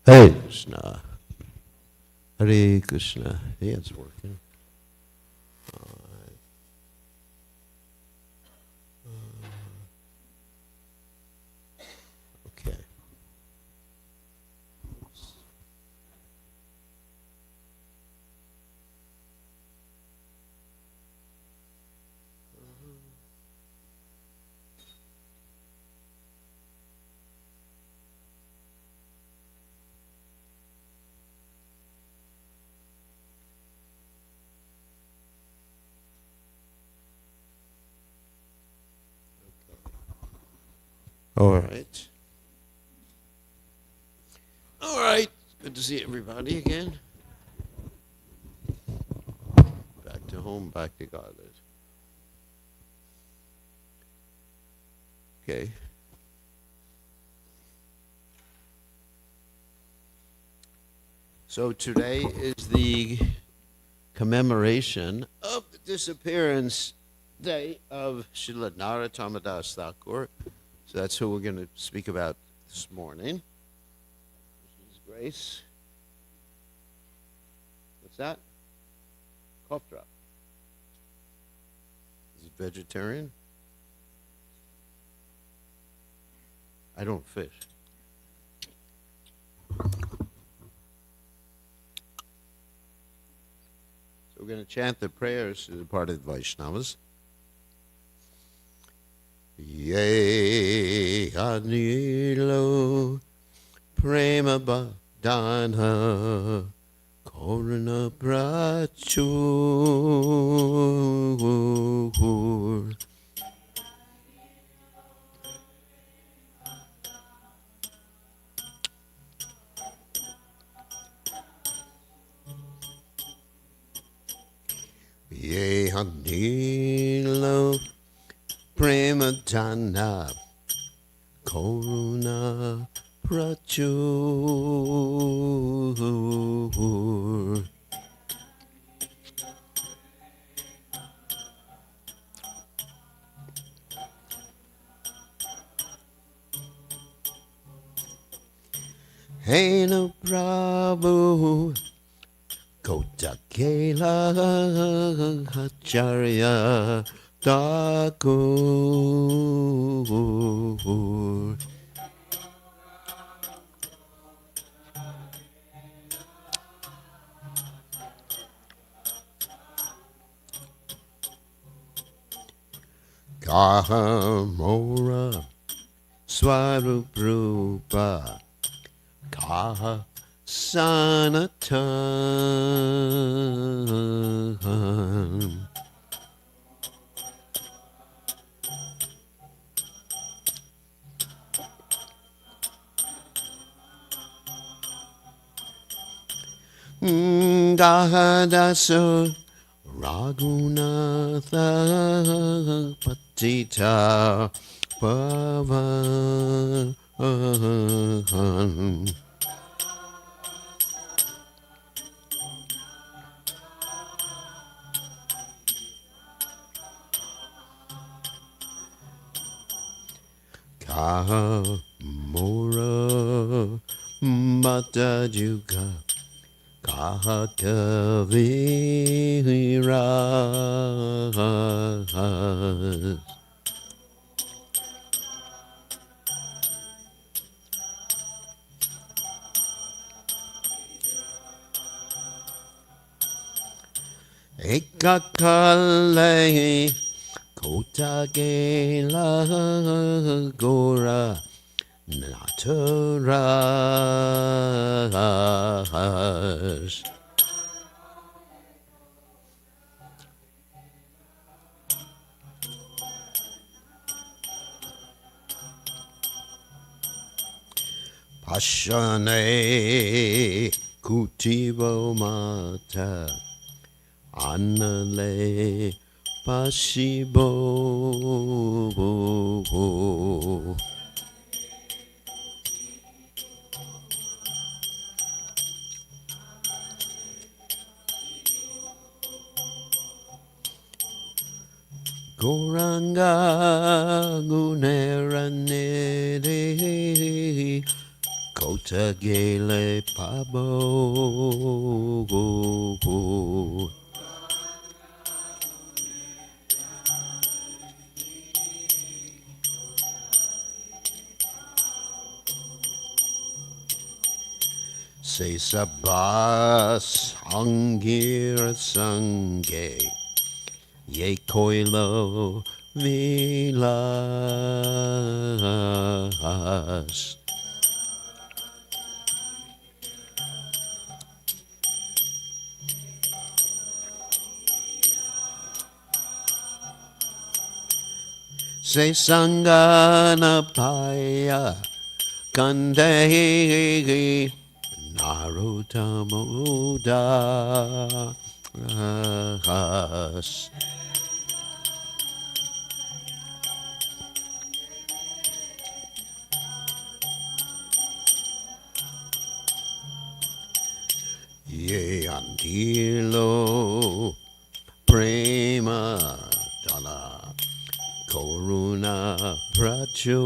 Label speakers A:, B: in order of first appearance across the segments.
A: Hare Krishna. Hare Krishna. Yeah, it's working. Okay. All right. All right. Good to see everybody again. Back to home, back to Godhead. Okay. So today is the commemoration of the disappearance day of Srila Narottam Das Thakur. So that's who we're going to speak about this morning. His Grace. What's that? Cough drop. Is it vegetarian? I don't fish. So we're going to chant the prayers as a part of the Vaishnavas. Ye Anilo Prema Badana Koruna Prachur Ye Anilo Prema Dana Koruna Prachur Hey no Prabhu Kotakela Acharya Thakur Kahamora Swaruprupa Kaha Sanatan Gahadaso Raghunatha Patita Pavan Kahamura Matajuga Kahatavira Ekakale Kotagela Gora Naturas Pashane Kutivo Mata Anale Pashibo Goranga Guneranere Tagele Pabo. Say Sabas Hangir Sange Ye Koilo Vilas. Say Sangana Paya Kande Narutamuda Has. Ye Andilo Prema Dana Koruna Prachur.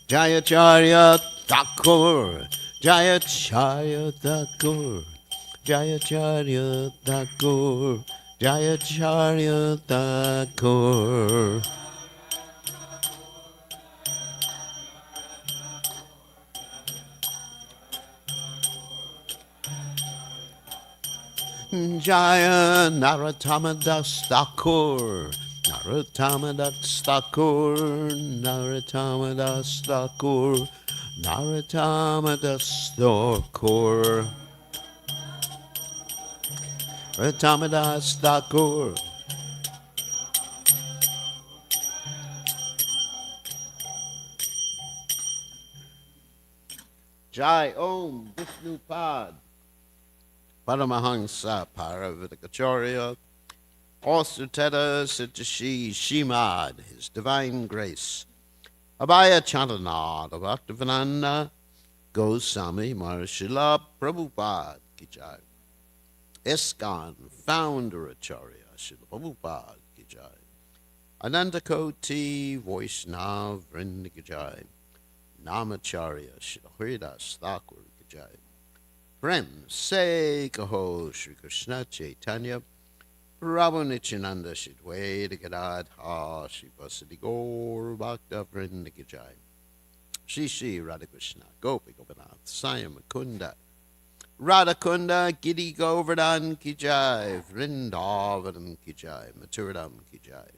A: Jayacharya Thakur, Jayacharya Thakur, Jayacharya Thakur, Jayacharya Thakur. Jaya Narottamadas Thakur, Narottamadas Thakur, Narottamadas Thakur, Narottamadas Thakur, Narottamadas Thakur. Jai Om Vishnupad Paramahansa Paravidakacharya Ausuteta Sitashi Shimad, His Divine Grace Abhaya Chandana Bhaktivananda Goswami Marshila Prabhupada Kijai ISKCON Founder Acharya Srila Prabhupada Kijai Ananta Koti Vaishnav Vrinda Kijai Namacharya Srila Haridas Thakur Kijai Prem Se Kaho Shri Krishna Chaitanya Prabhu Nityananda Shidwaita Gadadha Shri Vasadi Gaur Bhakta Vrinda Kijai Shri Shri Radhakrishna Gopi Gopinath Sayam Kunda Radhakunda Giri Govardhan Kijai Vrindavanam Kijai Maturadam Kijai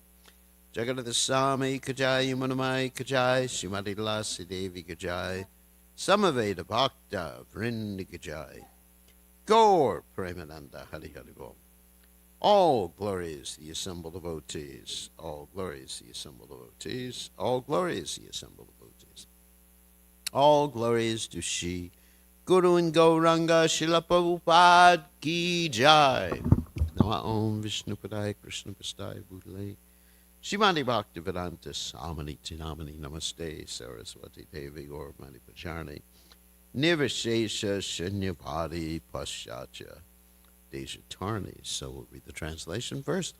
A: Jagadata Sami Kijai Yamunamai Kijai Shrimati Lasi Devi Kijai Samaveda Bhakta Vrinda Kijai Gaur Premananda Hari Hari Bol. All glories the assembled devotees, all glories the assembled devotees, all glories the assembled devotees. All glories to Shri Guru and Gauranga Srila Prabhupada Ki Jai. Nama Om Vishnupadaya Krishna Pastai Bhutale Shrimati Bhaktivedanta Samani Tinamani Namaste Saraswati Devi Gaur Mani Pacharni Nirvishesha Shunyavadi Paschatya Dejatarni. So we'll read the translation first.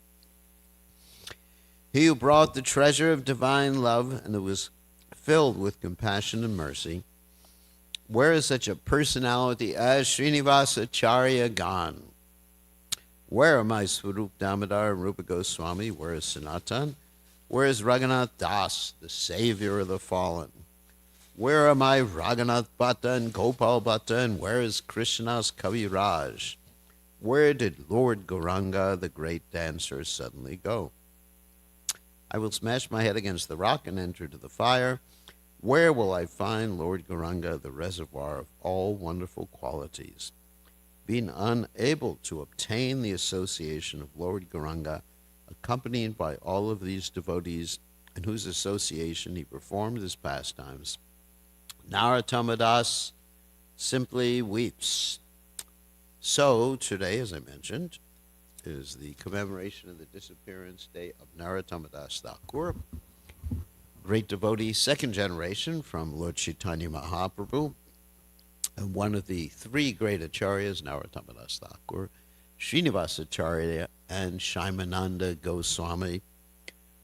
A: He who brought the treasure of divine love and who was filled with compassion and mercy, where is such a personality as Srinivasa Acharya gone? Where are my Swarup Damodar and Rupa Goswami? Where is Sanatan? Where is Raghunath Das, the savior of the fallen? Where are my Raghunath Bhatta and Gopal Bhatta? And where is Krishna's Kaviraj? Where did Lord Gauranga, the great dancer, suddenly go? I will smash my head against the rock and enter to the fire. Where will I find Lord Gauranga, the reservoir of all wonderful qualities? Being unable to obtain the association of Lord Gauranga, accompanied by all of these devotees in whose association he performed his pastimes, Narottam Das simply weeps. So today, as I mentioned, is the commemoration of the disappearance day of Narottam Das Thakur, great devotee, second generation from Lord Chaitanya Mahaprabhu, And one of the three great acharyas, Narottama Das Thakur, Srinivasa Acharya, and Shaimananda Goswami,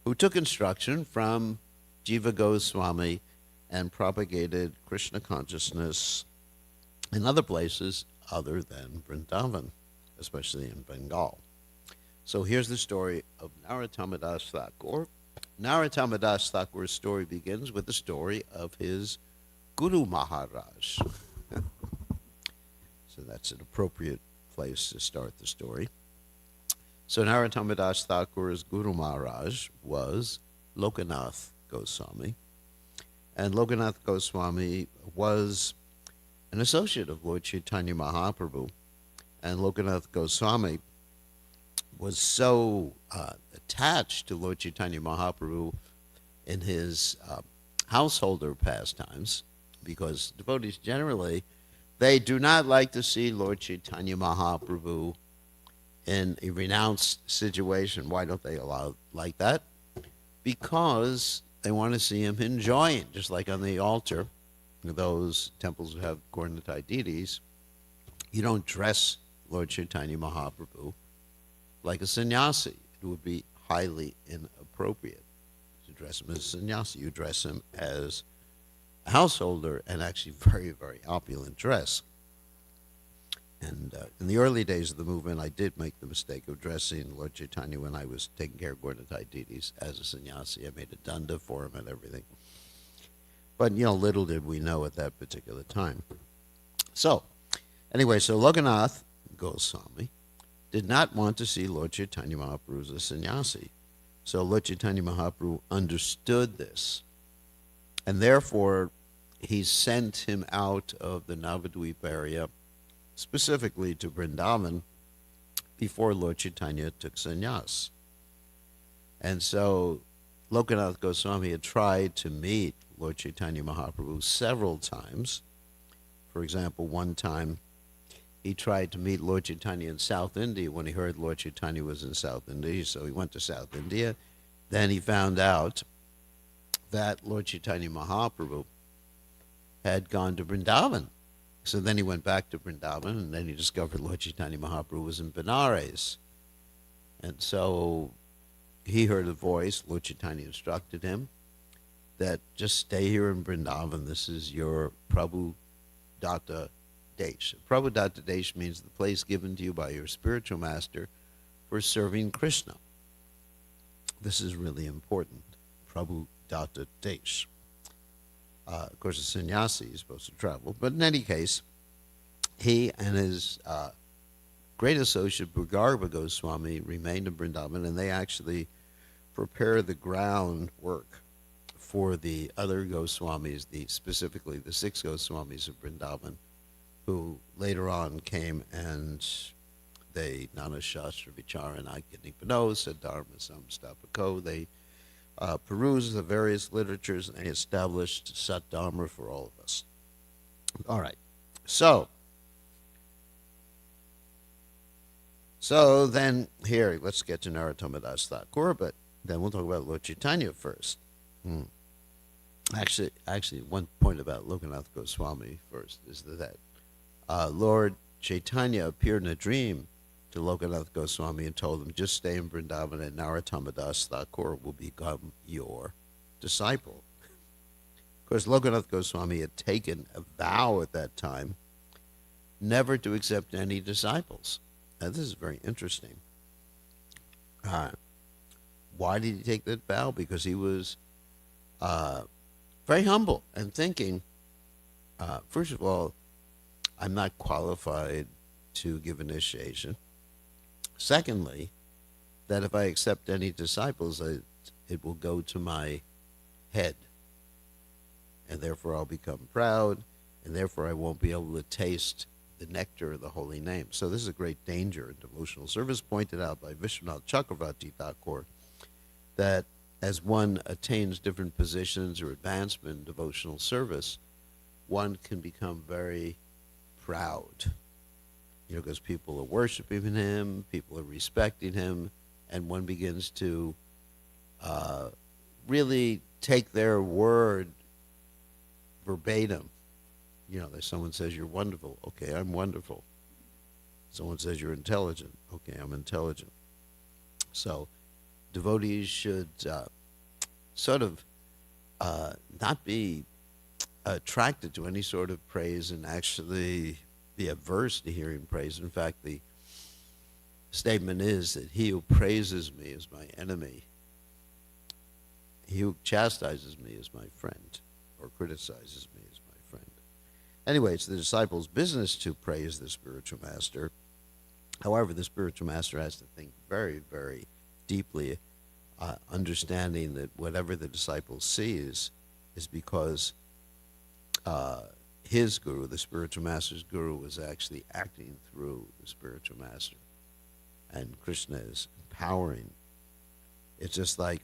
A: who took instruction from Jiva Goswami and propagated Krishna consciousness in other places other than Vrindavan, especially in Bengal. So here's the story of Narottama Das Thakur. Narottama Das Thakur's story begins with the story of his Guru Maharaj. So that's an appropriate place to start the story. So Narottama Das Thakur's Guru Maharaj was Lokanath Goswami. And Lokanath Goswami was an associate of Lord Chaitanya Mahaprabhu. And Lokanath Goswami was so attached to Lord Chaitanya Mahaprabhu in his householder pastimes, because devotees generally, they do not like to see Lord Chaitanya Mahaprabhu in a renounced situation. Why don't they allow like that? Because they want to see him enjoying, just like on the altar, those temples who have Gauratai deities, you don't dress Lord Chaitanya Mahaprabhu like a sannyasi. It would be highly inappropriate to dress him as a sannyasi. You dress him as a householder, and actually very, very opulent dress. And in the early days of the movement, I did make the mistake of dressing Lord Chaitanya when I was taking care of Gauratai deities as a sannyasi. I made a danda for him and everything. But, little did we know at that particular time. So, anyway, so Lokanath Goswami did not want to see Lord Chaitanya Mahaprabhu as a sannyasi. So Lord Chaitanya Mahaprabhu understood this. And therefore, he sent him out of the Navadvip area, specifically to Vrindavan, before Lord Chaitanya took sannyas. And so Lokanath Goswami had tried to meet Lord Chaitanya Mahaprabhu several times. For example, one time he tried to meet Lord Chaitanya in South India when he heard Lord Chaitanya was in South India, so he went to South India. Then he found out that Lord Chaitanya Mahaprabhu had gone to Vrindavan. So then he went back to Vrindavan, and then he discovered Lord Chaitanya Mahaprabhu was in Benares. And so he heard a voice. Lord Chaitanya instructed him that just stay here in Vrindavan. This is your Prabhu Datta Desh. Prabhu Datta Desh means the place given to you by your spiritual master for serving Krishna. This is really important. Prabhu Datta Desh. Of course, a sannyasi is supposed to travel. But in any case, he and his great associate, Bhugarbha Goswami, remained in Vrindavan, and they actually prepared the groundwork for the other Goswamis, specifically the 6 Goswamis of Vrindavan, who later on came and they, Nana Shastra Vicharana Nipano, Siddharma Samstapako, they perused the various literatures and they established Sat Dharma for all of us. All right. So then here, let's get to Narottama Das Thakur, but then we'll talk about Lord Chaitanya first. Actually, one point about Lokanath Goswami first is that Lord Chaitanya appeared in a dream to Lokanath Goswami and told him, just stay in Vrindavan and Narottama Das Thakur will become your disciple. Of course, Lokanath Goswami had taken a vow at that time never to accept any disciples. Now, this is very interesting. Why did he take that vow? Because he was very humble and thinking, first of all, I'm not qualified to give initiation. Secondly, that if I accept any disciples, it will go to my head. And therefore I'll become proud, and therefore I won't be able to taste the nectar of the holy name. So this is a great danger in devotional service, pointed out by Vishwanath Chakravarti Thakur, that as one attains different positions or advancement in devotional service, one can become very proud. Because people are worshiping him, people are respecting him, and one begins to really take their word verbatim Someone says you're wonderful. Okay, I'm wonderful. Someone says you're intelligent. Okay, I'm intelligent. So devotees should sort of not be attracted to any sort of praise and actually be averse to hearing praise. In fact, the statement is that he who praises me is my enemy. He who chastises me is my friend, or criticizes me is my friend. Anyway, it's the disciple's business to praise the spiritual master. However, the spiritual master has to think very, very deeply, understanding that whatever the disciple sees is because his guru, the spiritual master's guru, was actually acting through the spiritual master. And Krishna is empowering. It's just like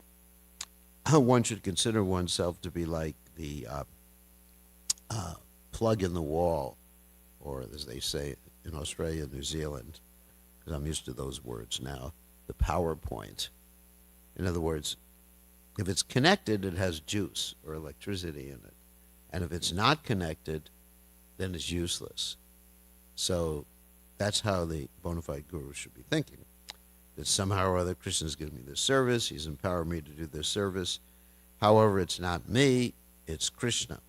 A: one should consider oneself to be like the plug in the wall, or as they say in Australia, New Zealand, because I'm used to those words now, the PowerPoint. In other words, if it's connected, it has juice or electricity in it. And if it's not connected, then it's useless. So that's how the bona fide guru should be thinking. That somehow or other Krishna's given me this service, he's empowered me to do this service. However, it's not me, it's Krishna.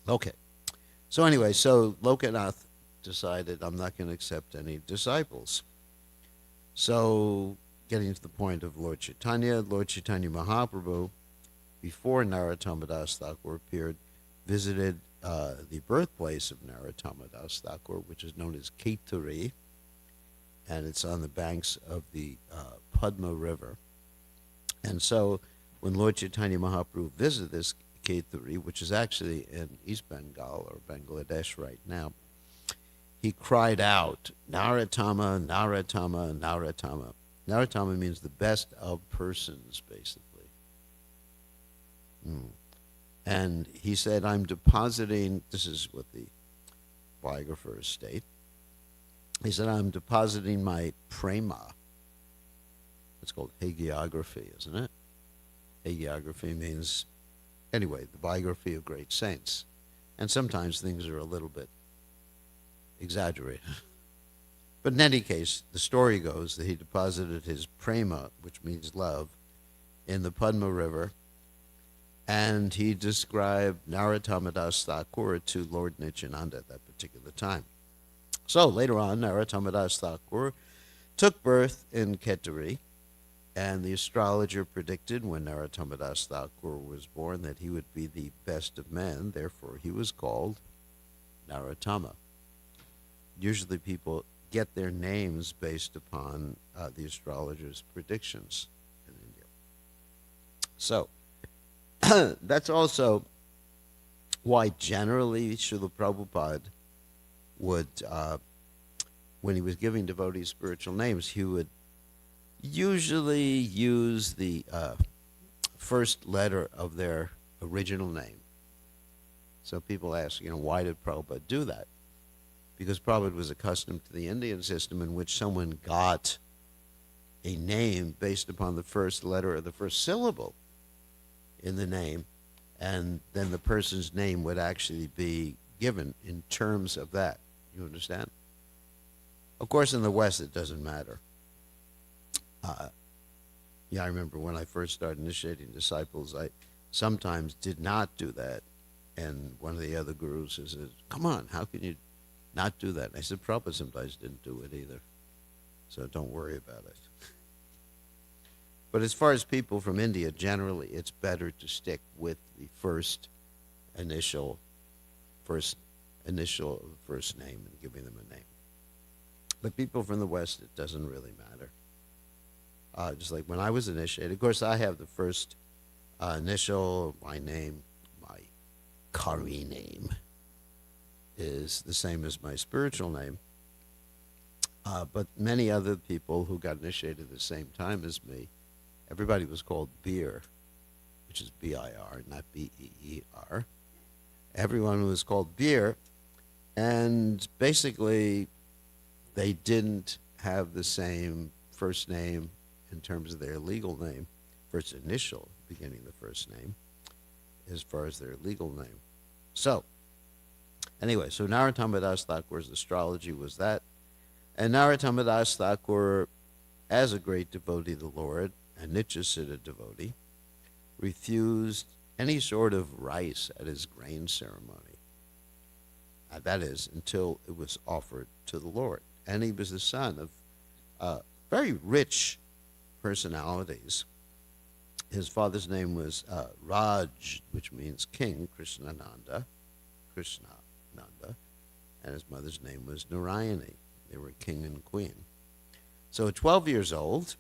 A: Okay. So anyway, so Lokanath decided, I'm not going to accept any disciples. So getting to the point of Lord Chaitanya Mahaprabhu, before Narottama Das Thakur appeared, visited the birthplace of Narottama Das Thakur, which is known as Keturi, and it's on the banks of the Padma River. And so when Lord Chaitanya Mahaprabhu visited this Keturi, which is actually in East Bengal or Bangladesh right now, he cried out, Narottama, Narottama, Narottama. Narottama means the best of persons, basically. And he said, I'm depositing, this is what the biographers state, he said, I'm depositing my prema. It's called hagiography, isn't it? Hagiography means, anyway, the biography of great saints. And sometimes things are a little bit exaggerated. But in any case, the story goes that he deposited his prema, which means love, in the Padma River, and he described Narottama Das Thakur to Lord Nityananda at that particular time. So later on, Narottama Das Thakur took birth in Keturi, and the astrologer predicted when Narottama Das Thakur was born that he would be the best of men, therefore he was called Narottama. Usually people get their names based upon the astrologer's predictions in India. So, that's also why generally Srila Prabhupada would, when he was giving devotees spiritual names, he would usually use the first letter of their original name. So people ask, why did Prabhupada do that? Because Prabhupada was accustomed to the Indian system in which someone got a name based upon the first letter or the first syllable in the name, and then the person's name would actually be given in terms of that. You understand? Of course, in the West, it doesn't matter. I remember when I first started initiating disciples, I sometimes did not do that. And one of the other gurus said, come on, how can you not do that? And I said, Prabhupada sometimes didn't do it either. So don't worry about it. But as far as people from India, generally, it's better to stick with the first initial of the first name and giving them a name. But people from the West, it doesn't really matter. Just like when I was initiated, of course, I have the first initial of my name, my Kari name is the same as my spiritual name. But many other people who got initiated at the same time as me, everybody was called Beer, which is B-I-R, not B-E-E-R. Everyone was called Beer, and basically they didn't have the same first name in terms of their legal name, first initial, beginning the first name, as far as their legal name. So, Anyway, so Narottam Das Thakur's astrology was that. And Narottam Das Thakur, as a great devotee of the Lord, a Nityasiddha devotee, refused any sort of rice at his grain ceremony. That is, until it was offered to the Lord. And he was the son of very rich personalities. His father's name was Raj, which means king, Krishnananda, and his mother's name was Narayani. They were king and queen. So at 12 years old,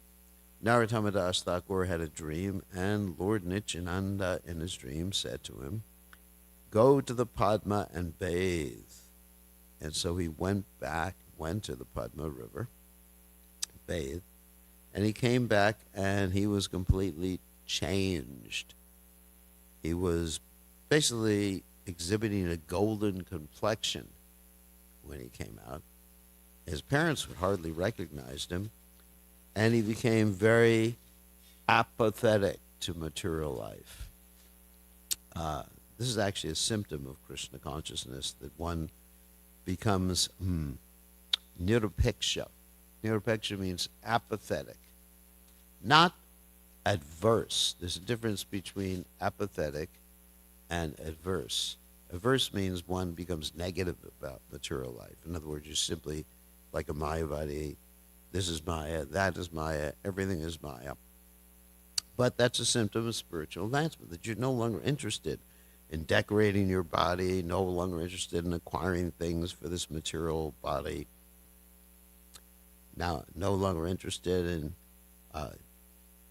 A: Narottam Das Thakur had a dream, and Lord Nityananda in his dream said to him, "Go to the Padma and bathe." And so he went to the Padma River, bathed, and he came back and he was completely changed. He was basically exhibiting a golden complexion when he came out. His parents would hardly recognize him, and he became very apathetic to material life. This is actually a symptom of Krishna consciousness, that one becomes nirupeksha. Nirupeksha means apathetic, not adverse. There's a difference between apathetic and adverse. Averse means one becomes negative about material life. In other words, you're simply like a Mayavadi. This is Maya, that is Maya, everything is Maya. But that's a symptom of spiritual advancement, that you're no longer interested in decorating your body, no longer interested in acquiring things for this material body, now no longer interested in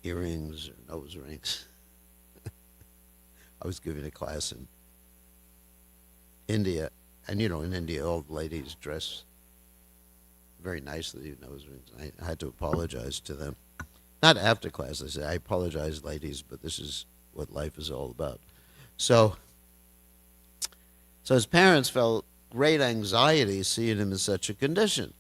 A: earrings or nose rings. I was giving a class in India, and in India all the ladies dress very nicely with nose rings. I had to apologize to them. Not after class, I said, "I apologize, ladies, but this is what life is all about." So his parents felt great anxiety seeing him in such a condition.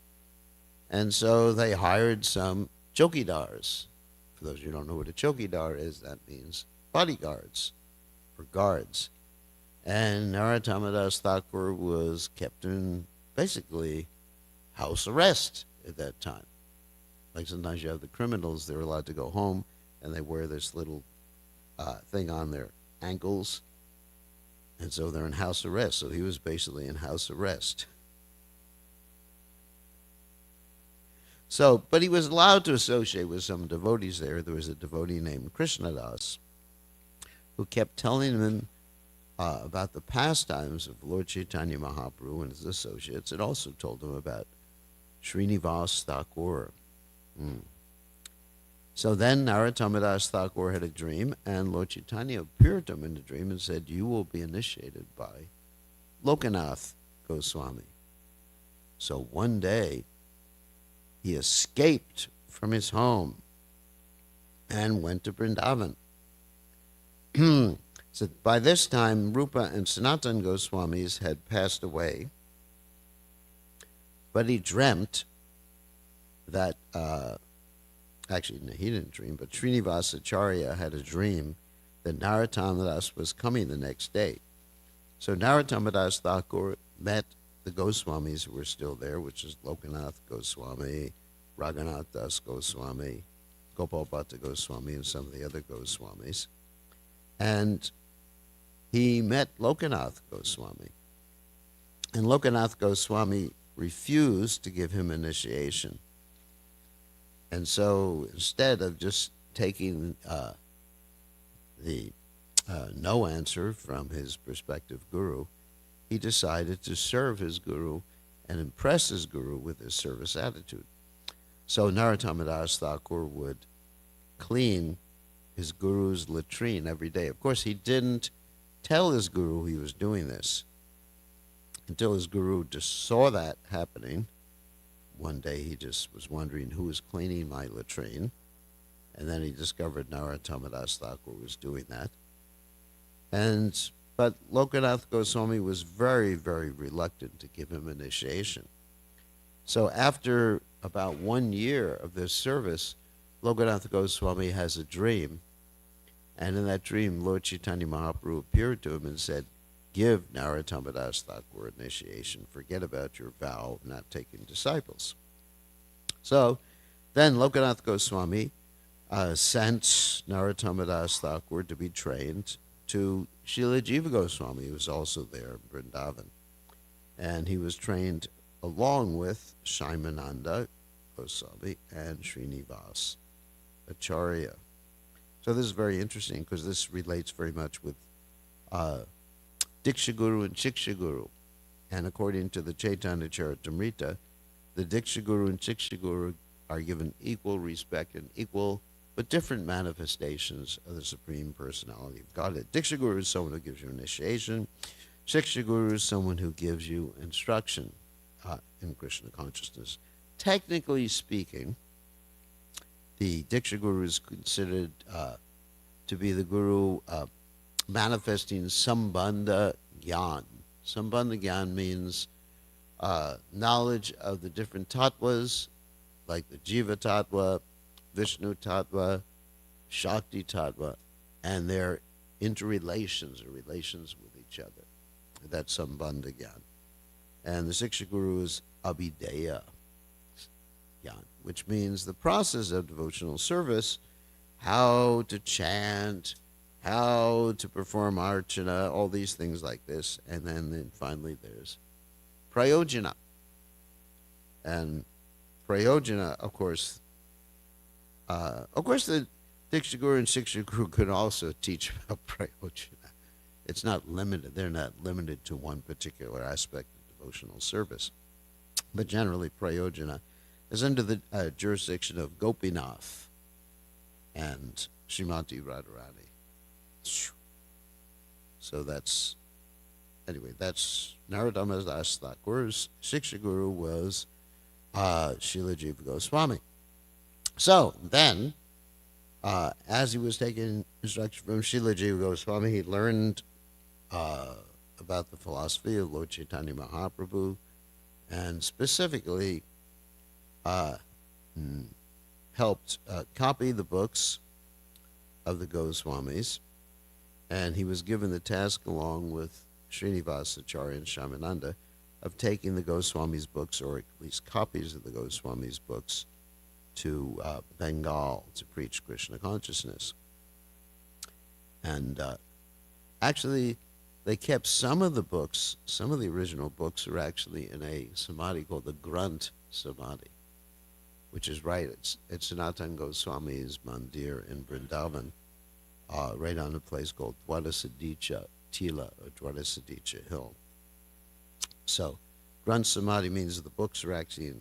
A: And so they hired some chokidars. For those of you who don't know what a chokidar is, that means bodyguards or guards. And Narottam Das Thakur was kept in basically house arrest at that time. Like sometimes you have the criminals, they're allowed to go home, and they wear this little thing on their ankles, and so they're in house arrest. So he was basically in house arrest. So, but he was allowed to associate with some devotees there. There was a devotee named Krishnadas who kept telling him about the pastimes of Lord Chaitanya Mahaprabhu and his associates. It also told him about Srinivas Thakur. So then Narottam Das Thakur had a dream, and Lord Chaitanya appeared to him in the dream and said, "You will be initiated by Lokanath Goswami." So one day, he escaped from his home and went to Vrindavan. So by this time, Rupa and Sanatan Goswamis had passed away, but he dreamt that, actually, no, he didn't dream, but Srinivasacharya had a dream that Narottam Das was coming the next day. So Narottam Das Thakur met the Goswamis who were still there, which is Lokanath Goswami, Raghunath Das Goswami, Gopal Bhatta Goswami, and some of the other Goswamis. And he met Lokanath Goswami. And Lokanath Goswami refused to give him initiation. And so instead of just taking the no answer from his prospective guru, he decided to serve his guru and impress his guru with his service attitude. So Narottam Das Thakur would clean his guru's latrine every day. Of course, he didn't tell his guru he was doing this until his guru just saw that happening. One day he just was wondering who was cleaning my latrine, and then he discovered Narottam Das Thakur was doing that. But Lokanath Goswami was very, very reluctant to give him initiation. So after about 1 year of this service, Lokanath Goswami has a dream, and in that dream, Lord Chaitanya Mahaprabhu appeared to him and said, give Narottam Das Thakur initiation. Forget about your vow of not taking disciples. So then Lokanath Goswami sent Narottam Das Thakur to be trained to Srila Jiva Goswami, who was also there in Vrindavan. And he was trained along with Shaimananda Goswami and Srinivas Acharya. So this is very interesting because this relates very much with Diksha Guru and Shiksha Guru. And according to the Chaitanya Charitamrita, the Diksha Guru and Shiksha Guru are given equal respect and equal but different manifestations of the Supreme Personality of Godhead. Diksha Guru is someone who gives you initiation. Shiksha Guru is someone who gives you instruction in Krishna consciousness. Technically speaking, the Diksha Guru is considered to be the Guru manifesting Sambandha Gyan. Sambandha Gyan means knowledge of the different tattvas, like the Jiva Tattva, Vishnu Tattva, Shakti Tattva, and their interrelations or relations with each other. That's Sambandha Gyan. And the Shiksha Guru is Abhideya Gyan, which means the process of devotional service, how to chant, how to perform archana, all these things like this. And then finally there's prayojana. And prayojana, of course, the Diksha Guru and Shiksha Guru could also teach about prayojana. It's not limited. They're not limited to one particular aspect of devotional service. But generally, prayojana is under the jurisdiction of Gopinath and Srimati Radharani. So that's Narottam Das Thakur's Shiksha Guru was Srila Jiva Goswami. So then, as he was taking instruction from Srila Jiva Goswami, he learned about the philosophy of Lord Chaitanya Mahaprabhu, and specifically helped copy the books of the Goswamis, and he was given the task, along with Srinivas Acharya and Shyamananda, of taking the Goswamis' books, or at least copies of the Goswamis' books, to Bengal to preach Krishna consciousness. And actually, they kept some of the books, some of the original books are actually in a samadhi called the Grunt Samadhi, which is right. It's Sanatana Goswami's mandir in Vrindavan, right on a place called Dwadasadicha Tila, or Dwadasadicha Hill. So, Grunt Samadhi means the books are actually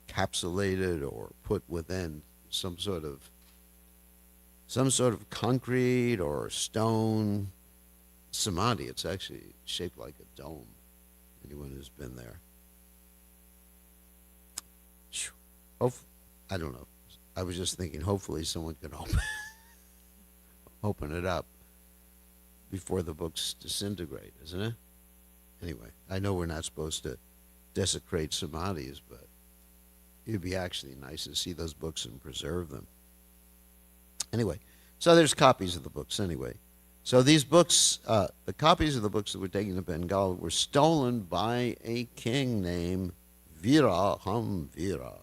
A: encapsulated or put within some sort of concrete or stone samadhi. It's actually shaped like a dome. Anyone who's been there. I don't know. I was just thinking hopefully someone can open it up before the books disintegrate, isn't it? Anyway, I know we're not supposed to desecrate samadhis, but it'd be actually nice to see those books and preserve them. Anyway, so there's copies of the books anyway. So these books, the copies of the books that were taken to Bengal were stolen by a king named Viraham Vira.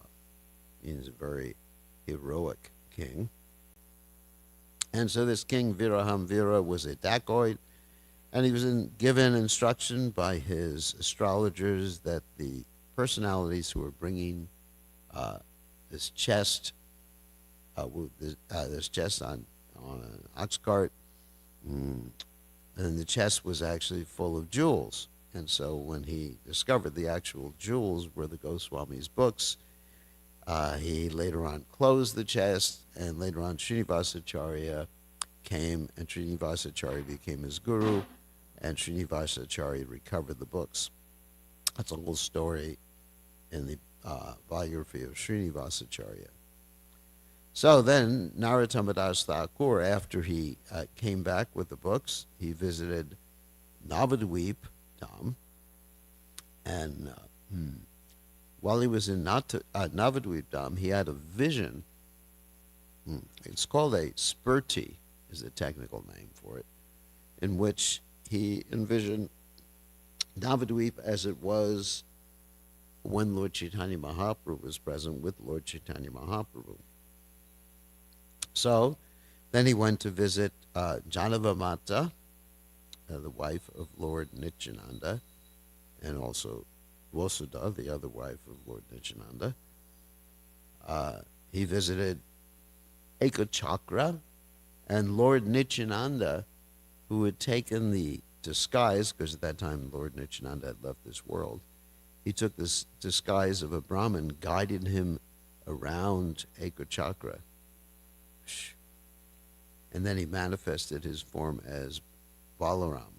A: He's a very heroic king. And so this king Viraham Vira was a dacoit, and he was given instruction by his astrologers that the personalities who were bringing this chest on an ox cart, and the chest was actually full of jewels. And so when he discovered the actual jewels were the Goswami's books, he later on closed the chest, and later on Srinivasacharya came, and Srinivasacharya became his guru, and Srinivasacharya recovered the books. That's a whole story in the biography of Srinivasacharya. So then Narottam Das Thakur, after he came back with the books, he visited Navadvip Dham, and while he was in Navadvip Dham, he had a vision. It's called a spurti, is the technical name for it, in which he envisioned Navadvip as it was when Lord Chaitanya Mahaprabhu was present with Lord Chaitanya Mahaprabhu. So then he went to visit Janavamata, the wife of Lord Nityananda, and also Vasudha, the other wife of Lord Nityananda. He visited Ekachakra, and Lord Nityananda, who had taken the disguise, because at that time Lord Nityananda had left this world, he took this disguise of a Brahmin, guided him around Ekachakra. And then he manifested his form as Balaram.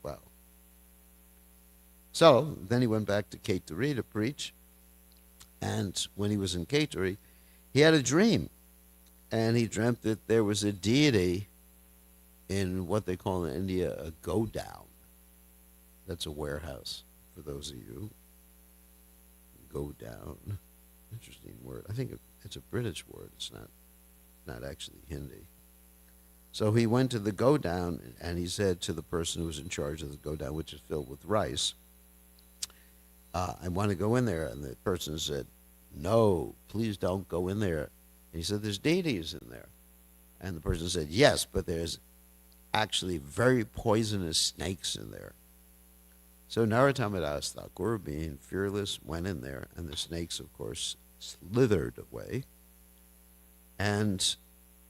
A: Wow. So then he went back to Keturi to preach. And when he was in Keturi, he had a dream. And he dreamt that there was a deity in what they call in India a godown. That's a warehouse, for those of you. Godown. Interesting word. I think it's a British word. It's not actually Hindi. So he went to the godown, and he said to the person who was in charge of the godown, which is filled with rice, I want to go in there. And the person said, no, please don't go in there. And he said, there's deities in there. And the person said, yes, but there's actually very poisonous snakes in there. So Narottam Das Thakur, being fearless, went in there, and the snakes, of course, slithered away. And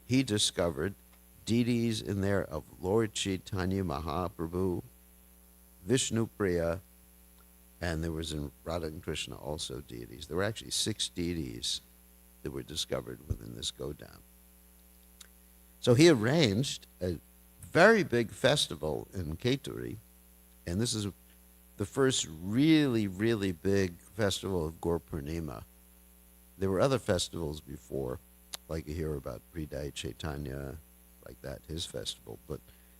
A: he discovered deities in there of Lord Chaitanya Mahaprabhu, Vishnu Priya, and there was in Radha and Krishna also deities. There were actually 6 deities that were discovered within this godown. So he arranged a very big festival in Keturi, and this is the first really, really big festival of Gaur Purnima. There were other festivals before, like you hear about Hriday Chaitanya, like that, his festival, but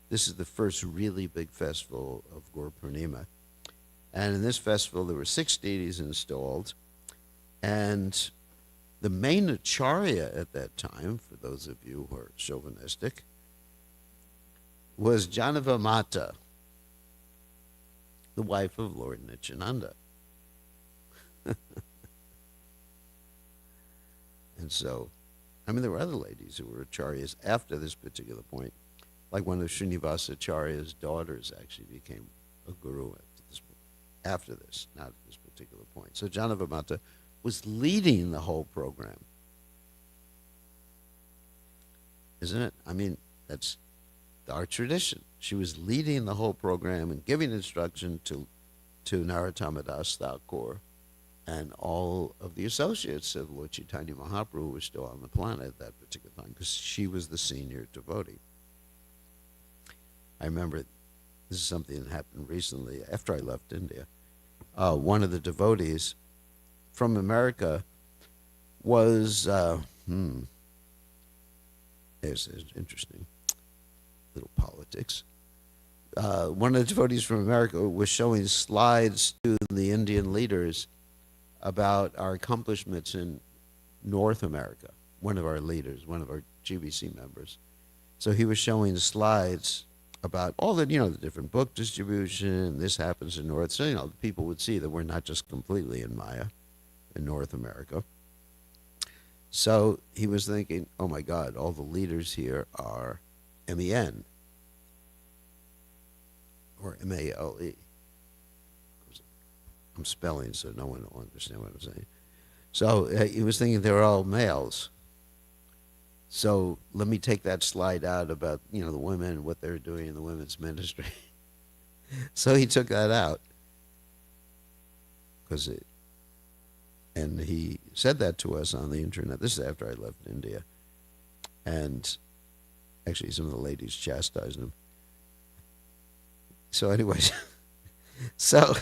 A: this is the first really big festival of Gaur Purnima. And in this festival, there were 6 deities installed, and the main acharya at that time, for those of you who are chauvinistic, was Janavamata, the wife of Lord Nityananda. And so, I mean, there were other ladies who were acharyas after this particular point, like one of Srinivasa Acharya's daughters actually became a guru after this, not at this particular point. So Janavamata was leading the whole program. Isn't it? I mean, that's our tradition. She was leading the whole program and giving instruction to Narottam Das Thakur and all of the associates of Lord Chaitanya Mahaprabhu who were still on the planet at that particular time, because she was the senior devotee. I remember this is something that happened recently after I left India. One of the devotees from America was, there's interesting little politics. One of the devotees from America was showing slides to the Indian leaders about our accomplishments in North America. One of our leaders, one of our GBC members. So he was showing slides about all the, the different book distribution, this happens in North. So, the people would see that we're not just completely in Maya in North America. So he was thinking, oh my God, all the leaders here are MEN or MALE. I'm spelling so no one will understand what I'm saying. So he was thinking they were all males. So let me take that slide out about, the women and what they're doing in the women's ministry. So he took that out. And he said that to us on the internet. This is after I left India. And actually some of the ladies chastised him. So anyways, so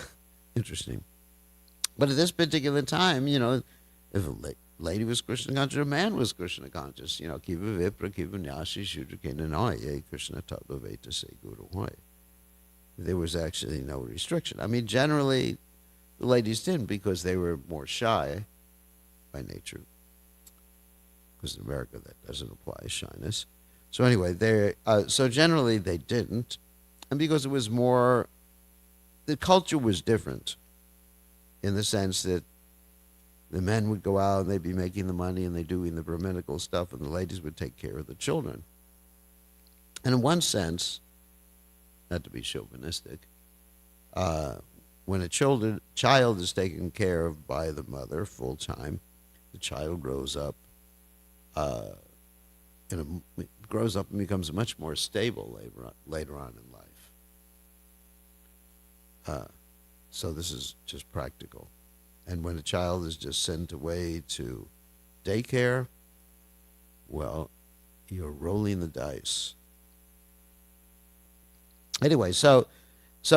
A: interesting. But at this particular time, if a lady was Krishna conscious, a man was Krishna conscious. Kiva vipra, kiva nyasi, shudra kena noy, Krishna tattva veta se guru hoy. There was actually no restriction. I mean, generally, the ladies didn't because they were more shy by nature. Because in America, that doesn't apply, shyness. So anyway, so generally they didn't. And because it was more the culture was different in the sense that the men would go out and they'd be making the money and they'd doing the Brahminical stuff, and the ladies would take care of the children. And in one sense, not to be chauvinistic, when a child is taken care of by the mother full time, the child grows up, grows up and becomes much more stable later on in life. So this is just practical. And when a child is just sent away to daycare, well, you're rolling the dice. Anyway, so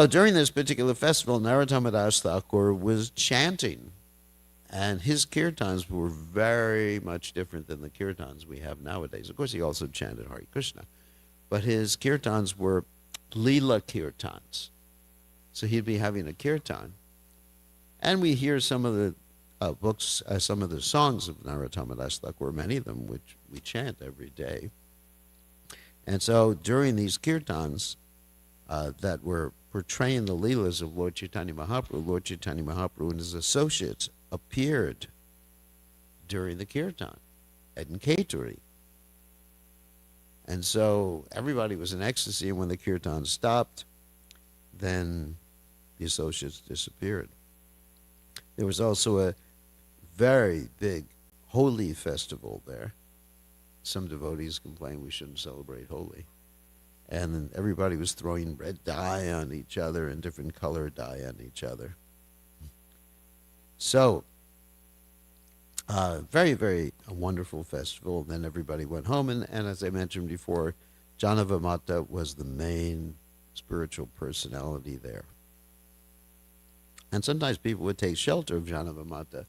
A: during this particular festival, Narottam Das Thakur was chanting, and his kirtans were very much different than the kirtans we have nowadays. Of course, he also chanted Hare Krishna, but his kirtans were Leela kirtans. So he'd be having a kirtan, and we hear some of the books, some of the songs of Narottam Das Thakur, many of them which we chant every day. And so during these kirtans that were portraying the Leelas of Lord Chaitanya Mahaprabhu and his associates appeared during the kirtan in Kaituri. And so everybody was in ecstasy, and when the kirtan stopped, then the associates disappeared. There was also a very big Holi festival there. Some devotees complained we shouldn't celebrate Holi. And then everybody was throwing red dye on each other and different color dye on each other. So, very, very a wonderful festival. Then everybody went home, and as I mentioned before, Janavamata was the main spiritual personality there. And sometimes people would take shelter of Janavamata,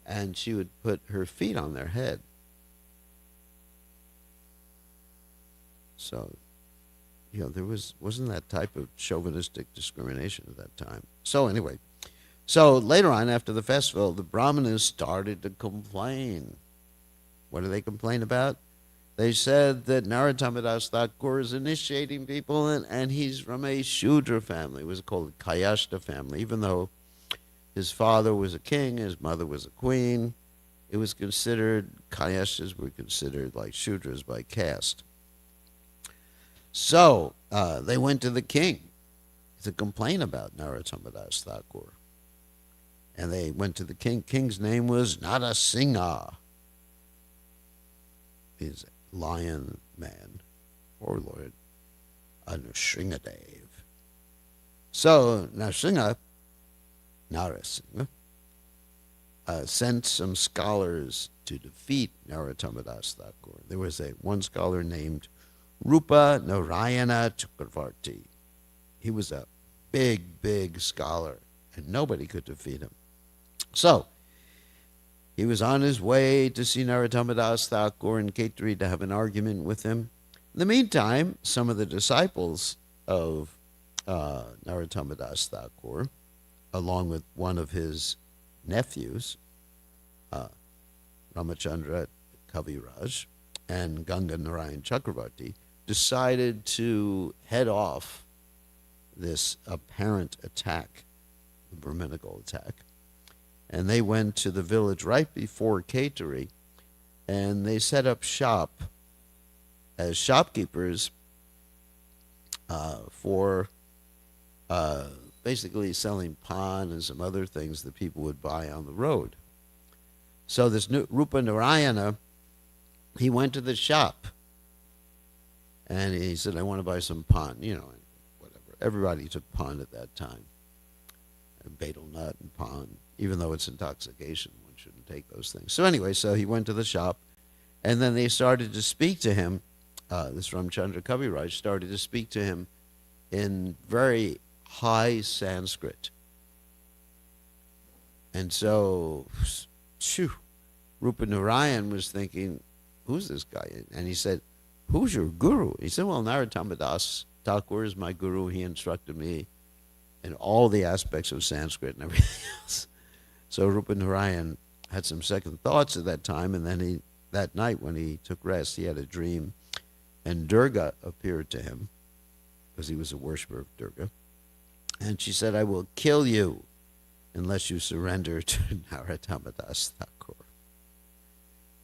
A: and she would put her feet on their head. So, there wasn't that type of chauvinistic discrimination at that time. So anyway, so later on after the festival, the Brahmanas started to complain. What do they complain about? They said that Narottam Das Thakur is initiating people, and he's from a Shudra family. It was called a Kayashta family. Even though his father was a king, his mother was a queen, it was considered, Kayashtas were considered like Shudras by caste. So they went to the king to complain about Narottam Das Thakur. And they went to the king. King's name was Narasingha. He's a lion man, or Lord Nrsingadev. So Narasimha sent some scholars to defeat Narottam Das Thakur. There was one scholar named Rupa Narayana Chakravarti. He was a big, big scholar, and nobody could defeat him. So, he was on his way to see Narottam Das Thakur in Kaituri to have an argument with him. In the meantime, some of the disciples of Narottam Das Thakur, along with one of his nephews, Ramachandra Kaviraj and Ganga Narayan Chakravarti, decided to head off this apparent attack, the Brahminical attack. And they went to the village right before Kaituri, and they set up shop as shopkeepers for basically selling pan and some other things that people would buy on the road. So this Rupa Narayana, he went to the shop, and he said, I want to buy some pan, whatever. Everybody took pan at that time. And betel nut and pan, even though it's intoxication, one shouldn't take those things. So anyway, so he went to the shop, and then they started to speak to him. This Ramchandra Kaviraj started to speak to him in very high Sanskrit. And so, Rupa Narayan was thinking, who's this guy? And he said, who's your guru? He said, well, Narottam Das Thakur is my guru. He instructed me in all the aspects of Sanskrit and everything else. So Rupa Narayan had some second thoughts at that time, and then that night when he took rest, he had a dream, and Durga appeared to him, because he was a worshiper of Durga. And she said, I will kill you unless you surrender to Narottama Das Thakur.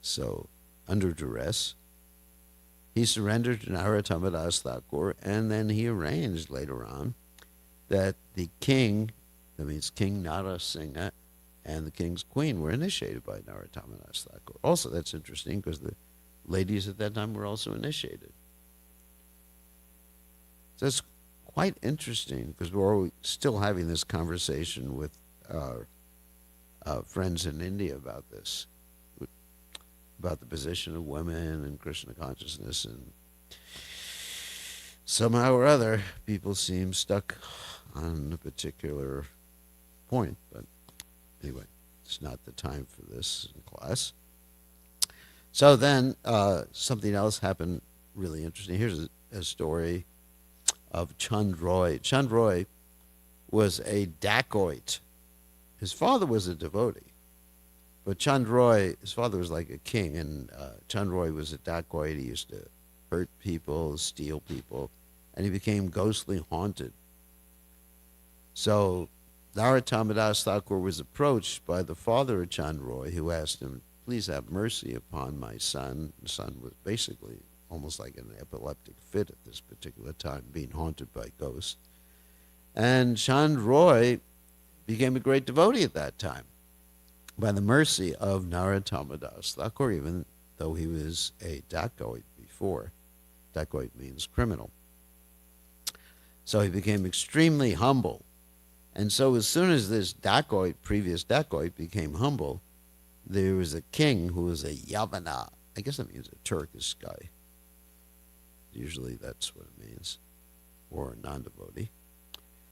A: So, under duress, he surrendered to Narottama Das Thakur, and then he arranged later on that the king, that means King Narasingha, and the king's queen were initiated by Narottama Das Thakur. Also, that's interesting because the ladies at that time were also initiated. So it's quite interesting because we're still having this conversation with our friends in India about this, about the position of women and Krishna consciousness, and somehow or other, people seem stuck on a particular point. But anyway, it's not the time for this in class. So then something else happened really interesting. Here's a story of Chand Roy. Chand Roy was a dacoit. His father was a devotee, but Chand Roy, his father was like a king, and Chand Roy was a dacoit. He used to hurt people, steal people, and he became ghostly haunted. So Narottama Das Thakur was approached by the father of Chand Roy, who asked him, please have mercy upon my son. The son was basically almost like an epileptic fit at this particular time, being haunted by ghosts. And Chand Roy became a great devotee at that time by the mercy of Narottama Das Thakur, even though he was a dacoit before. Dacoit means criminal. So he became extremely humble. And so as soon as this dacoit, previous dacoit, became humble, there was a king who was a Yavana. I guess that means a Turkish guy. Usually that's what it means, or a non-devotee.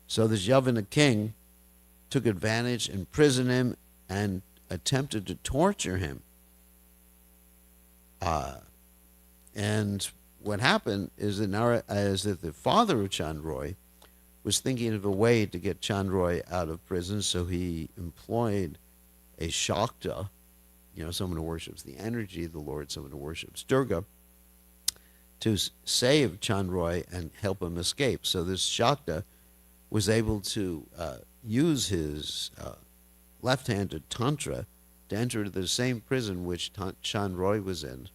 A: So this Yavana king took advantage, imprisoned him, and attempted to torture him. And what happened is that the father of Chand Roy was thinking of a way to get Chand Roy out of prison, so he employed a Shakta, someone who worships the energy of the Lord, someone who worships Durga, to save Chand Roy and help him escape. So this Shakta was able to use his left-handed tantra to enter the same prison which Chand Roy was in.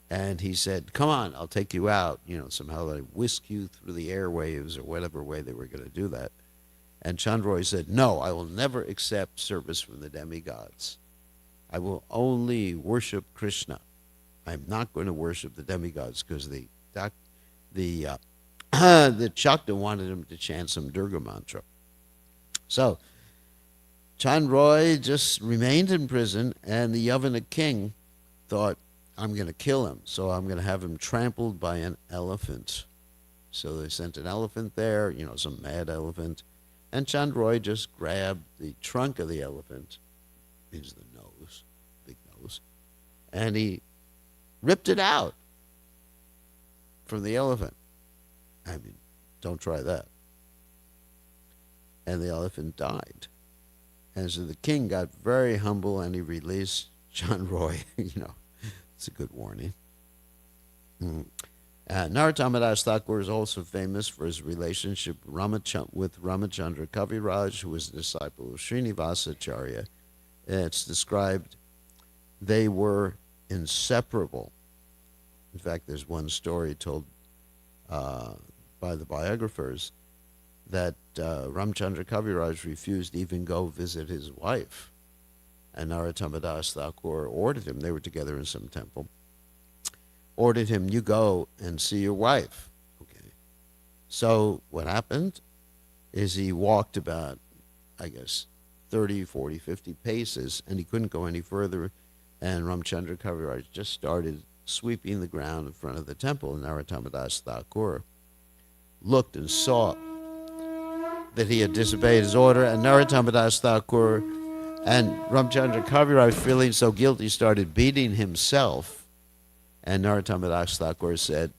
A: And he said, come on, I'll take you out. Somehow they whisk you through the airwaves or whatever way they were going to do that. And Chand Roy said, no, I will never accept service from the demigods. I will only worship Krishna. I'm not going to worship the demigods, because the Shakta wanted him to chant some Durga mantra. So Chand Roy just remained in prison, and the Yavana king thought, I'm going to kill him, so I'm going to have him trampled by an elephant. So they sent an elephant there, some mad elephant, and Chand Roy just grabbed the trunk of the elephant, means the nose, big nose, and he ripped it out from the elephant. I mean, don't try that. And the elephant died. And so the king got very humble, and he released Chand Roy. It's a good warning. Narottama Das Thakur is also famous for his relationship with Ramachandra Kaviraj, who was a disciple of Srinivasa Acharya. It's described they were inseparable. In fact, there's one story told by the biographers that Ramachandra Kaviraj refused to even go visit his wife. And Narottama Das Thakur ordered him, they were together in some temple, ordered him, you go and see your wife. Okay. So what happened is he walked about, 30, 40, 50 paces, and he couldn't go any further. And Ramachandra Kaviraj just started sweeping the ground in front of the temple. And Narottama Das Thakur looked and saw that he had disobeyed his order, and Narottama Das Thakur and Ramachandra Kaviraj, feeling so guilty, started beating himself. And Narottama Das Thakur said,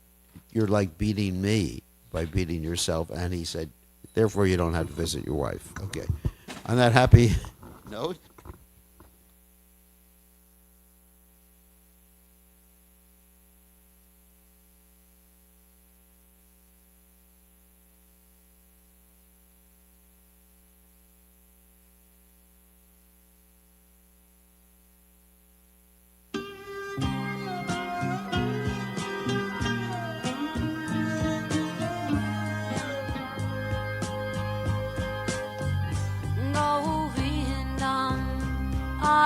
A: you're like beating me by beating yourself. And he said, therefore you don't have to visit your wife. Okay. On that happy note,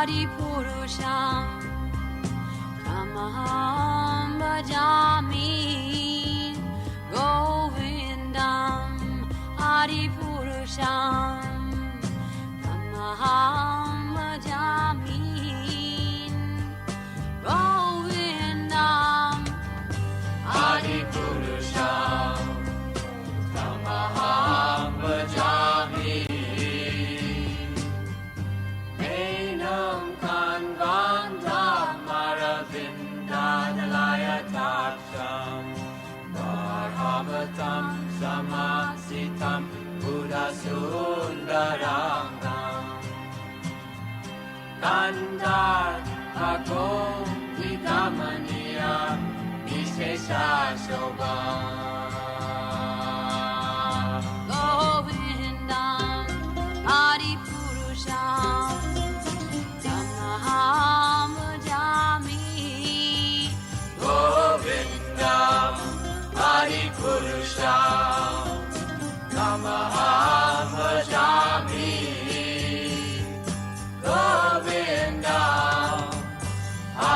B: Adipurusham Tamaham Bhajami Govindam Adipurusham Tamaham Bhajami Govindam Adipurusham Tamaham Bhajami Enam Kanvandam Maravindadalayataksham Varhavatam Samasitam Buddhasundarangam Kandar Bhagom Vikamaniya Vishesha Shobham Govindam Adipurusham Tamaham Bhajami Govindam Adipurusham Tamaham Bhajami Govindam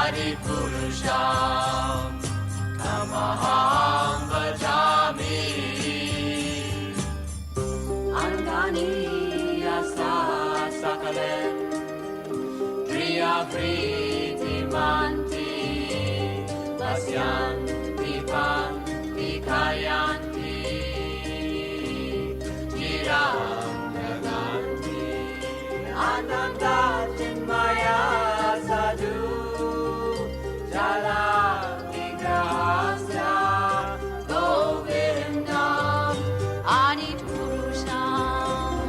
B: Adipurusham Tamaham Bhajami Angani Yasa Sakalen Kriya Priti Manti Vasyanti Panti Kayanti Jiram Naganti Ananda Chinmaya Sadhu Jala Vigrahasya Govindam Adipurusham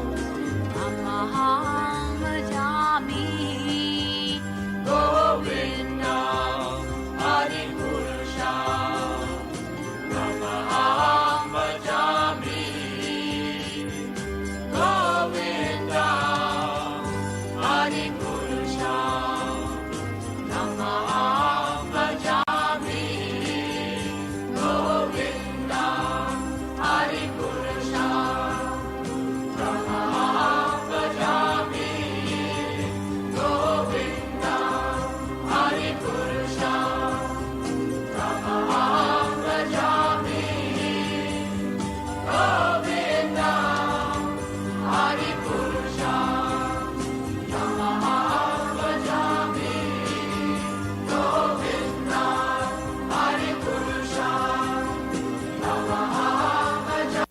B: Tamaham Bhajami Govindam Adipurusham Tamaham Bhajami Govindam Adipurusham Tamaham Bhajami Govindam Adipurusham Tamaham Bhajami Govindam Adipurusham Tamaham Bhajami Govindam Adipurusham Tamaham Bhajami Govindam Adipurusham Tamaham Bhajami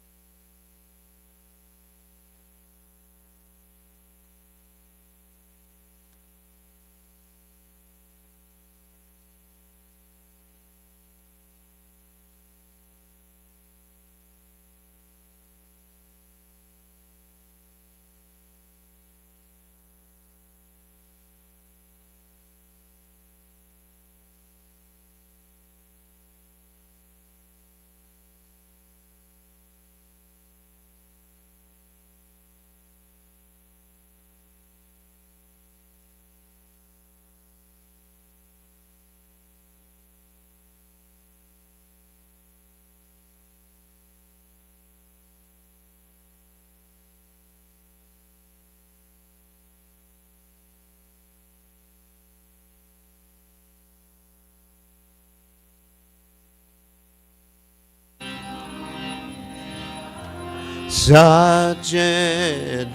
A: Sajid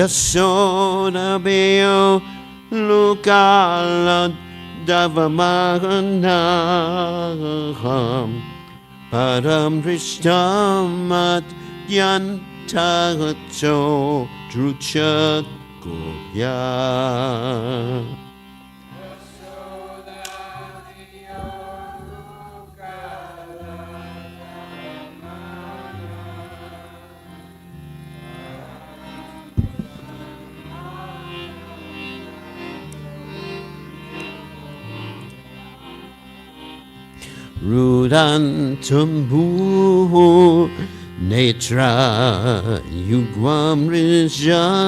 A: Yasona Beo Lukala Davamahanaham Param Drishtamat Yantahacho Drucha Gopya Rudantumbu Netra Yugwam Rijandaham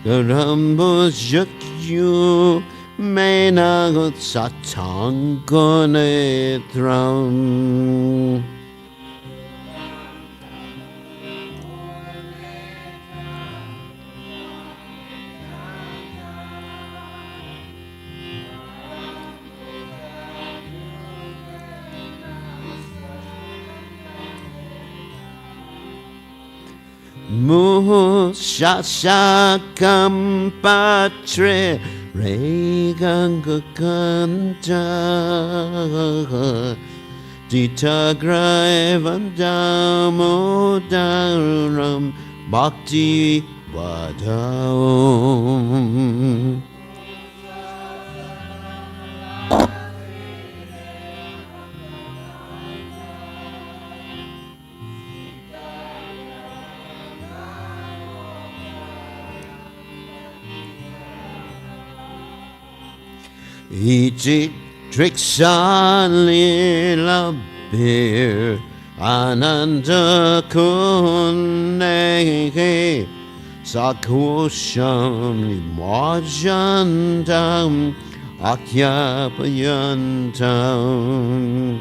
A: Karambushakyu menagot satankonetram. Mushashakam patre regangakanta Ditagraivandamodaram bhakti vadam. Iti triksalila bir ananda kunnehe sakusham limwajantam akyapayantam.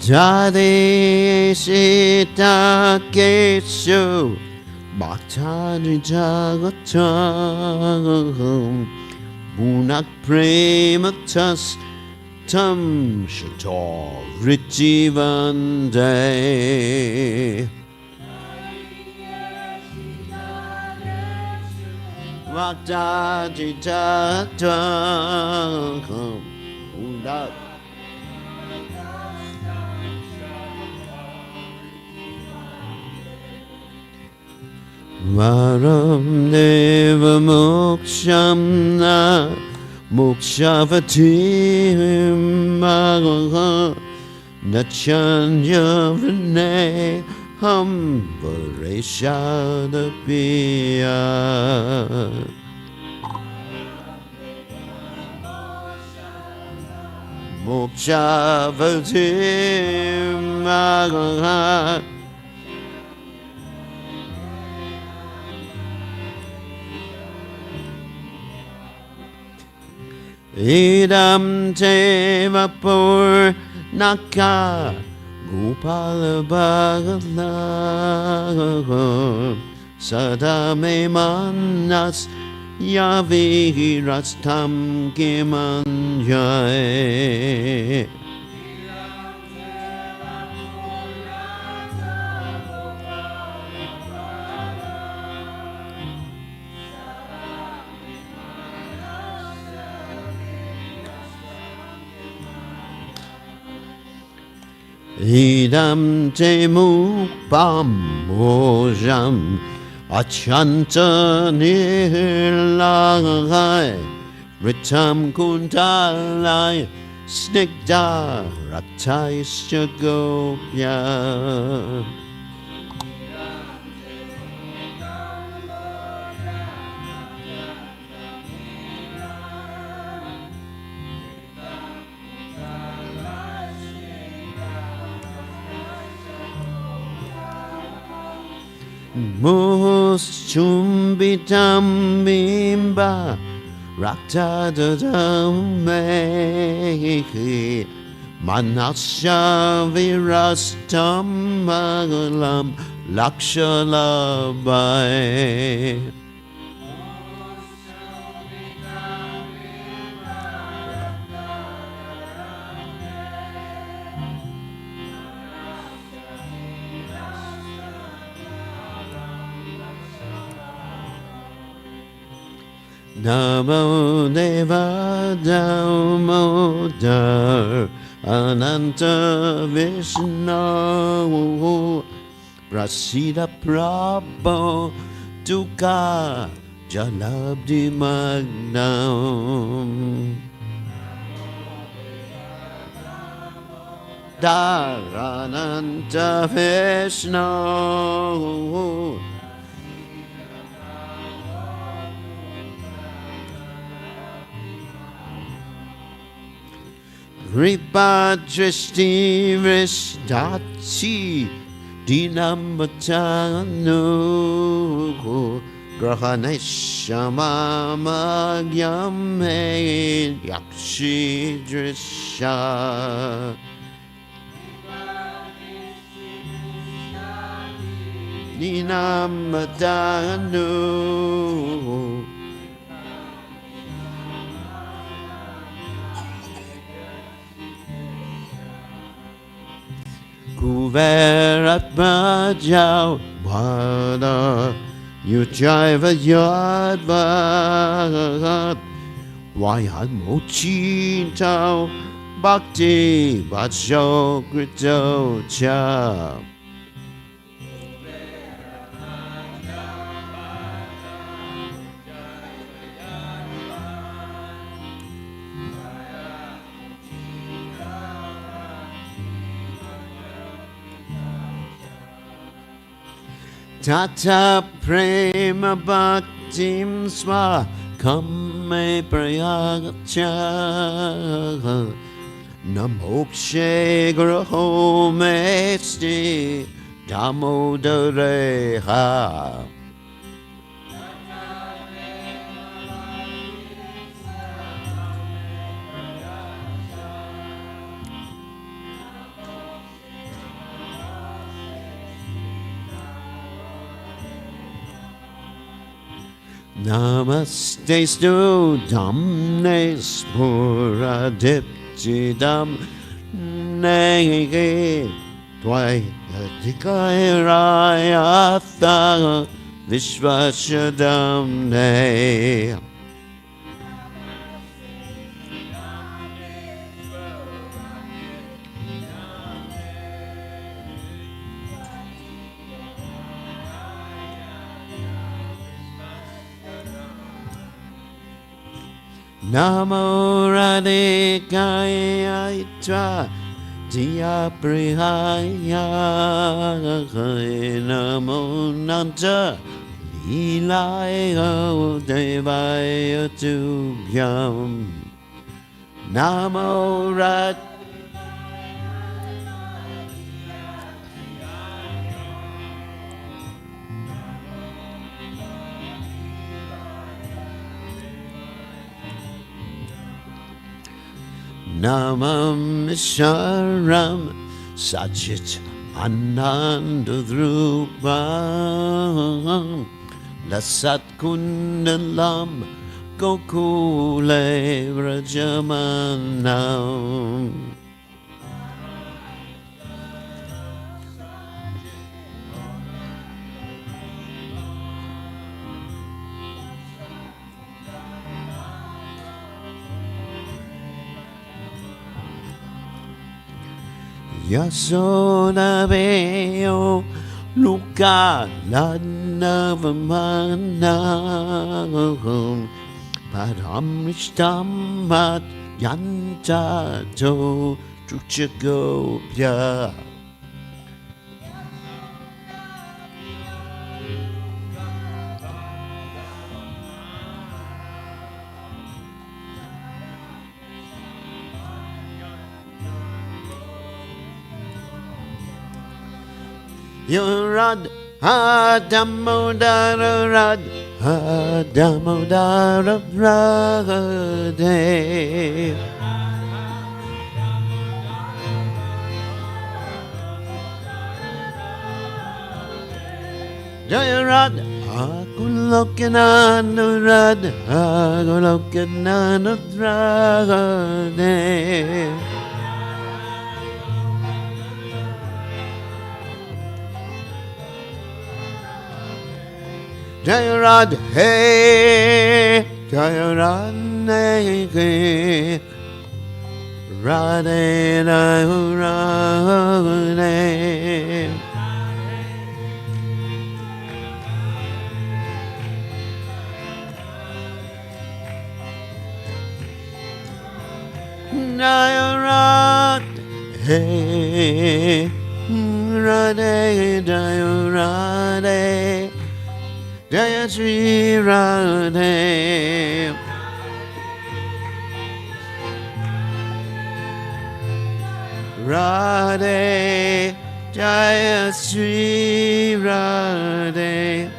A: Jade sita keshu bhaktani jagatam bunak prematas tam shato richivande. Bhaktani jagatam bunak Varam deva moksham na mokshavatim magaha nachanya vrine ham vareshadapiya. Mokshavatim magaha Idam te vapur naka gopala bhagala sadame manas yavirastam kimanjay. Idam te mukbam mojam achanta nirlai ritam kundalai snigdha rataisya gopya. Muschumbitam bimba rakta dadame manasya virastam magalam lakshalabai. Namo Deva Damodar Ananta Vishnu Prasida Prabho Dukkha Jalabdi Magnam Dharananta Vishnu Ripadrishti Vrishdachi Dinambatanu Grahaneshamamagyame Yakshi Drisha Dinambatanu Kuverat Bajau Wada Yujaiva Yadvat Wayan Mochi Tao Bhakti Vacho Krito Cha Tata Prema Bhaktim Swa Kame Prayagacha Namokshe Graho Mesti Damodareha Namaste stu damnes pura diptidam nege Dvayatikayarayatha Vishvashadam ne Namo Radhikaya Itra Diya Prihaya Namo Nanta Lilaya Devaya Tubhyam Namo Radhikaya Namam Sharam Sajit Anandadrupam Lasat Kundalam Gokule Vrajamanam Yasodaveo Luka Ladnavamanam Paramishtamat Yantato Truchagopya Yurad Hadamodarad Hadamodarad Rade Jayarad Hakulokananurad Hakulokananurad Rade Jayarad Hey Jayarad Hey Radhe Radhe Jayarad Hey Radhe Jayarad Jaya Shri Radhe Radhe Jaya Sri Radhe.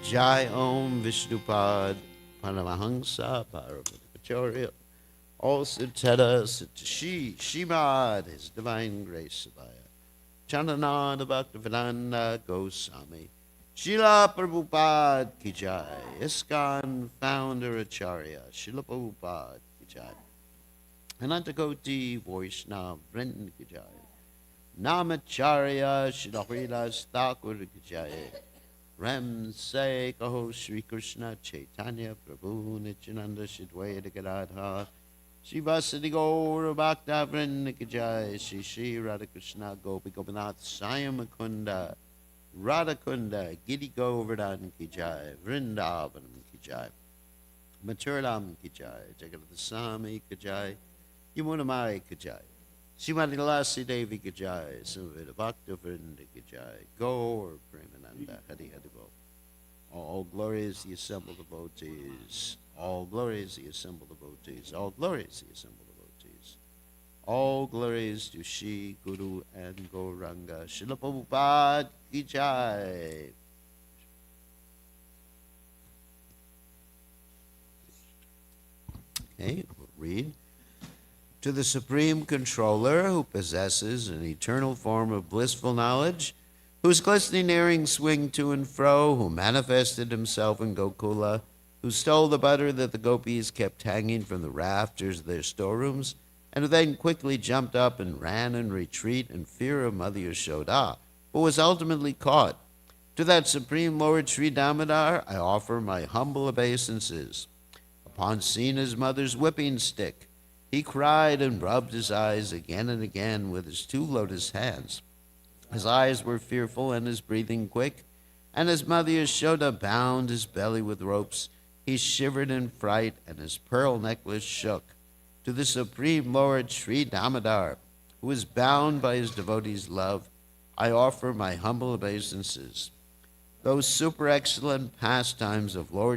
A: Jai Om Vishnupad Paramahansa Paramacharya. All Siddhata Siddhashi Shimad, His Divine Grace Abhaya. Chandananda Bhaktivedanta Goswami. Srila Prabhupada Ki Jai. ISKCON Founder Acharya. Srila Prabhupada Ki Jai. Anantakoti Vaishnava Vrinda Ki Jai. Namacharya Srila Haridas Thakur Ki Jai. Ram say Kaho Sri Krishna Chaitanya Prabhu Nityananda Shidwaita Gadadha Shivasati Gaura Bhakta Vrinda Ki Jai. Shri Shri Radhakrishna Gopi Gopinath Sayamakunda Radhakunda Giri Govardhan Ki Jai. Vrindavanam Ki Jai. Mathuram Ki Jai. Jagannath Swami Ki Jai. Yamunamai Ki Jai. Srimati Lasi Devi Ki Jai. Samavita Bhakta Vrinda Ki Jai. Gaur Premananda Hari Hari Bo. All glory is the assembled devotees. All glory is the assembled devotees. All glory is the assembled devotees. All glories to Shri Guru and Gauranga. Srila Prabhupada Ki Jai. Okay, we'll read. To the Supreme Controller, who possesses an eternal form of blissful knowledge, whose glistening earrings swing to and fro, who manifested himself in Gokula, who stole the butter that the gopis kept hanging from the rafters of their storerooms, and who then quickly jumped up and ran in retreat in fear of Mother Yashoda, but was ultimately caught. To that Supreme Lord Sri Damodar, I offer my humble obeisances. Upon seeing his mother's whipping stick, he cried and rubbed his eyes again and again with his two lotus hands. His eyes were fearful and his breathing quick, and as Mother Yashoda bound his belly with ropes, he shivered in fright and his pearl necklace shook. To the Supreme Lord Sri Damodar, who is bound by his devotees' love, I offer my humble obeisances. Those super excellent pastimes of Lord